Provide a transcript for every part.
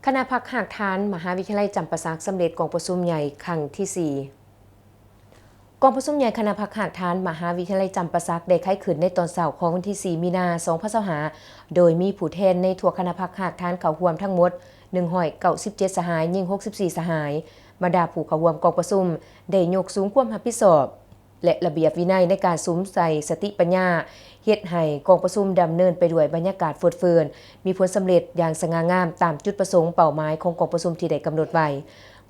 คณะพักหากทานมหาวิทยาลัยจำปาสักสำเร็จกองประชุมใหญ่ครั้งที่ 4กองประชุมใหญ่คณะพักหากทานมหาวิทยาลัยจำปาสักได้ไข้ขึ้นในตอนเช้าของวันที่ 4 มีนาคม 2025โดยมีผู้แทนในทั่วคณะพักหากทานเข้าร่วมทั้งหมด197สหายยิ่ง64สหายบรรดาผู้เข้าร่วมกองประชุมได้ยกสูงความรับผิดชอบและระเบียบวินัยในการสุมใส่สติปัญญาเฮ็ดให้กองประชุมดำเนินไปด้วยบรรยากาศเฟื่อเฟือนมีผลสำเร็จอย่างสง่างามตามจุดประสงค์เป้าหมายของกองประชุมที่ได้กำหนดไว้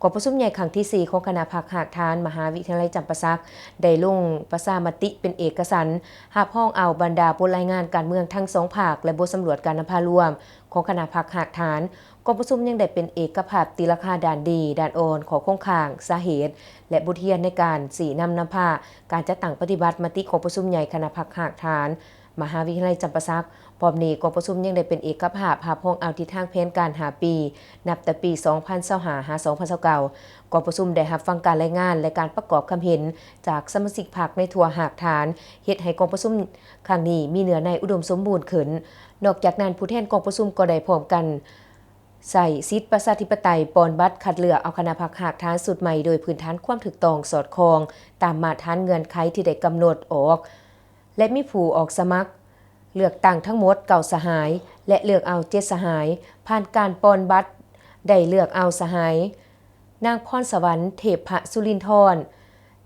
กองประชุมใหญ่ครั้งที่ 4 ของคณะพักหากทานมหาวิทยาลัยจำปาสักได้ลงประชามติเป็นเอกสารรับรองเอาบรรดาบทรายงานการเมืองทั้งสองภาคและบทสำรวจการนำพารวมของคณะพักหากทานกองประชุมยังได้เป็นเอกภาพตีราคาด่านดีด่านอ่อนของโครงข่างสาเหตุและบทเรียนในการสีนำพาการจัดตั้งปฏิบัติมติของประชุมใหญ่คณะพักหากทานมหาวิทยาลัยจำปาสักพร้อมนี้กองประชุมยังได้เป็นเอกภาพรับรองเอาทิศทางแผนการ5ปีนับแต่ปี 2025 หา 2029กองประชุมได้รับฟังการรายงานและการประกอบความเห็นจากสมาชิกพรรคในทั่วหากฐานเฮ็ดให้กองประชุมครั้งนี้มีเนื้อในอุดมสมบูรณ์ขึ้นนอกจากนั้นผู้แทนกองประชุมก็ได้พร้อมกันใส่สิทธิประชาธิปไตยปอนบัตรคัดเลือกเอาคณะพรรคหากฐานสุดใหม่โดยพื้นฐานความถูกต้องสอดคล้องตามมาตรฐานเงื่อนไขที่ได้กำหนดออกและมีผู้ออกสมัครเลือกตั้งทั้งหมด9สหายและเลือกเอา7สหายผ่านการปอนบัตรได้เลือกเอาสหายนางพรสวรรค์เทพสุรินทร์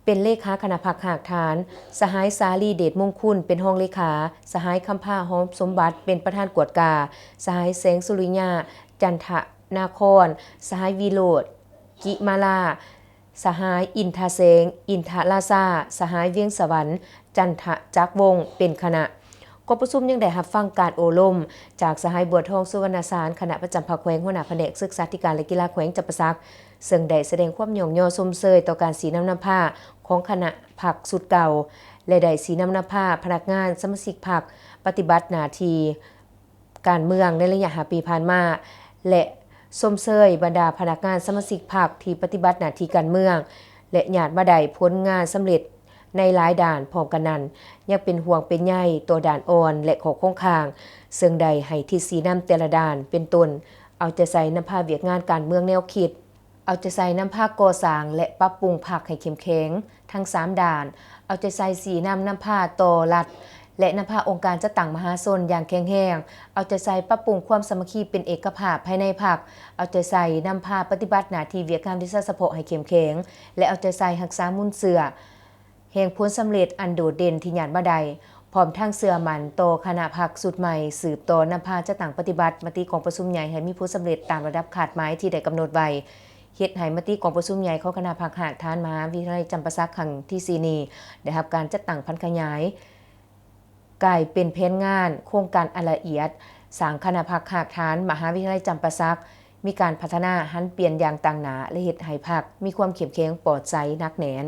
เป็นเลขาคณะพรรคหากฐานสหายสาลีเดชมงคุณเป็นห้องเลขาสหายคำพาหอมสมบัติเป็นประธานกวดกาสหายแสงสุริยาจันทนาครสหายวีโรจน์กิมาลาสหายอินทาเสงอินทาลาซาสหายเวียงสวรรค์จันทจักวงศ์เป็นคณะกองประชุมยังได้รับฟังการโอลมจากสหายบัวทองสุวรรณสารคณะประจำภาคแขวงหัวหน้าแผนกศึกษาธิการและกีฬาแขวงจำปาสักซึ่งได้แสดงความยอมย่อชมเชยต่อการสีน้ำผ้าของคณะพรรคสุดเก่าและได้สีน้ำผ้าพนักงานสมาชิกพรรคปฏิบัติหน้าที่การเมืองในระยะ5 ปีผ่านมาและชมเชยบรรดาพนักงานสมาชิกพรรคที่ปฏิบัติหน้าที่การเมืองและญาติมาได้ผลงานสำเร็จในหลายด่านพร้อมกันนั้นยังเป็นห่วงเป็นใยตัวด่านอ่อนและของโครงข่างซึ่งใดให้ที่สีน้ำแต่ละด่านเป็นต้นเอาใจใส่นำพาเวียกงานการเมืองแนวคิดเอาใจใส่นำพาก่อสร้างและปรับปรุงพรรคให้เข้มแข็งทั้ง3ด่านเอาใจใส่สีนำพาต่อรัฐและนำพาองค์การจัดตั้งมหาชนอย่างแข็งแรงเอาใจใส่ปรับปรุงความสามัคคีเป็นเอกภาพภายในพรรคเอาใจใส่นำพาปฏิบัติหน้าที่เวียกงานที่เฉพาะให้เข้มแข็งและเอาใจใส่รักษามุนเสือแห่งผลสำเร็จอันโดดเด่นที่ญาติบ่ได้พร้อมทั้งเสื่อมันโตคณะพรรคสุดใหม่สืบต่อนำพาจัดตั้งปฏิบัติมติของประชุมใหญ่ให้มีผลสำเร็จตามระดับขาดหมายที่ได้กำหนดไว้เฮ็ดให้มติของประชุมใหญ่ของคณะพรรคหากฐานมหาวิทยาลัยจำปาสักครั้งที่ 4 นี้ได้รับการจัดตั้งพันขยายกลายเป็นแผนงานโครงการอันละเอียดสร้างคณะพรรคหากฐานมหาวิทยาลัยจำปาสักมีการพัฒนาหันเปลี่ยนอย่างต่างหน้าและเฮ็ดให้พรรคมีความเข้มแข็งปลอดภัยหนักแน่น